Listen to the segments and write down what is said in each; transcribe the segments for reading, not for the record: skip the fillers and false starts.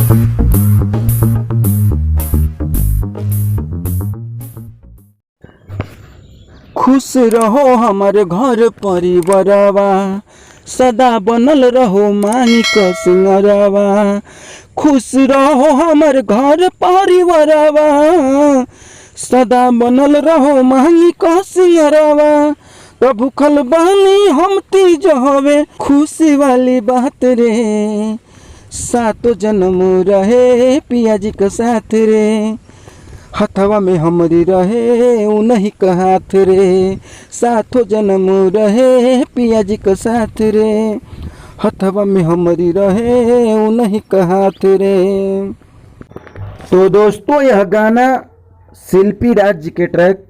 खुश रहो हमारे घर परिवारवा, सदा बनल रहो मानिक सिंगरवा। खुश रहो हमारे घर परिवारवा, सदा बनल रहो मानिक सिंगरवा। तो भूखल बानी हम तीज हवे खुशी वाली बात रे, सातो जन्म रहे पिया जी के साथ रे। हथवा में हमरी रहे उन्हीं का हाथ रे, साथों जन्म रहे पिया जी के साथ रे। हथवा में हमरी रहे उन्हीं का हाथ रे। तो दोस्तों यह गाना शिल्पी राज जी के ट्रैक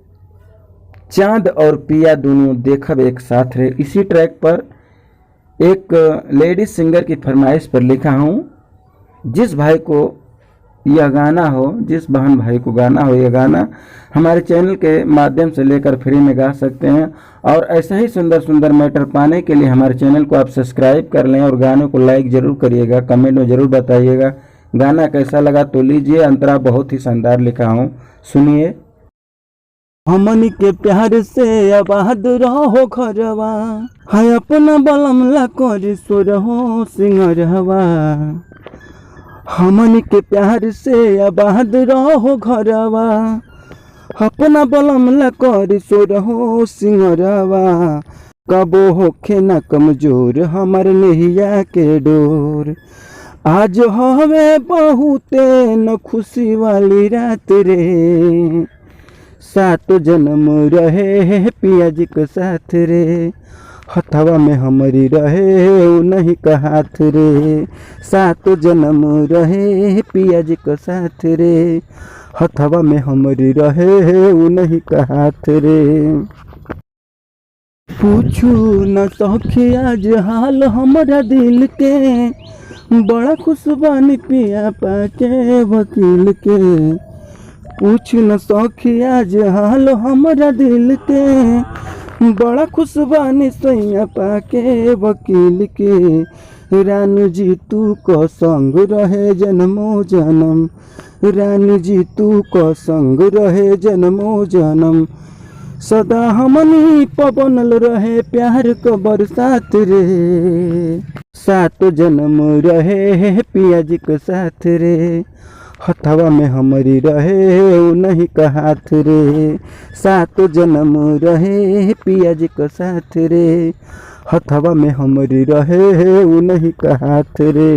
चांद और पिया दोनों देखब एक साथ रहे, इसी ट्रैक पर एक लेडीज सिंगर की फरमाइश पर लिखा हूँ। जिस भाई को यह गाना हो, जिस बहन भाई को गाना हो, यह गाना हमारे चैनल के माध्यम से लेकर फ्री में गा सकते हैं। और ऐसा ही सुंदर सुंदर मैटर पाने के लिए हमारे चैनल को आप सब्सक्राइब कर लें और गाने को लाइक ज़रूर करिएगा, कमेंट में ज़रूर बताइएगा गाना कैसा लगा। तो लीजिए, अंतरा बहुत ही शानदार लिखा हूँ, सुनिए। हमनी के प्यार से आबाद रहो घरवा, है अपना बलम ला कर सो रहो सिंगरवा। हमनी के प्यार से आबाद रहो घरवा, अपना बलम ला कर सो रहो सिंगरवा। कबो होखे न कमजोर हमार नैया के डोर, आज हवे बहुते न खुशी वाली रात रे। सातो जन्म रहे पिया जी के साथ रे, हथवा में हमारी रहे उन्हीं का हाथ रे। सातो जन्म रहे पिया जी के साथ रे, हथवा में हमारी रहे उन्हीं का हाथ रे। पूछू न सखी आज हाल हमारा दिल के, बड़ा खुश बानी पिया पाके वकील के। पूछ न सखी आज हाल हमारा दिल के, बड़ा खुश बानी सैया पाके वकील के। रानी जी तू को संग रहे जन्मो जन्म, रानी जी तू को संग रहे जन्मो जन्म। सदा हमनी पवनल रहे प्यार को बरसात रे। सातो जन्म रहे पिया जी के साथ रे, हथवा में हमारी रहे उन्हीं का हाथ रे। सातो जन्म रहे पिया जी के साथ रे, हथवा में हमारी रहे उन्हीं का हाथ रे।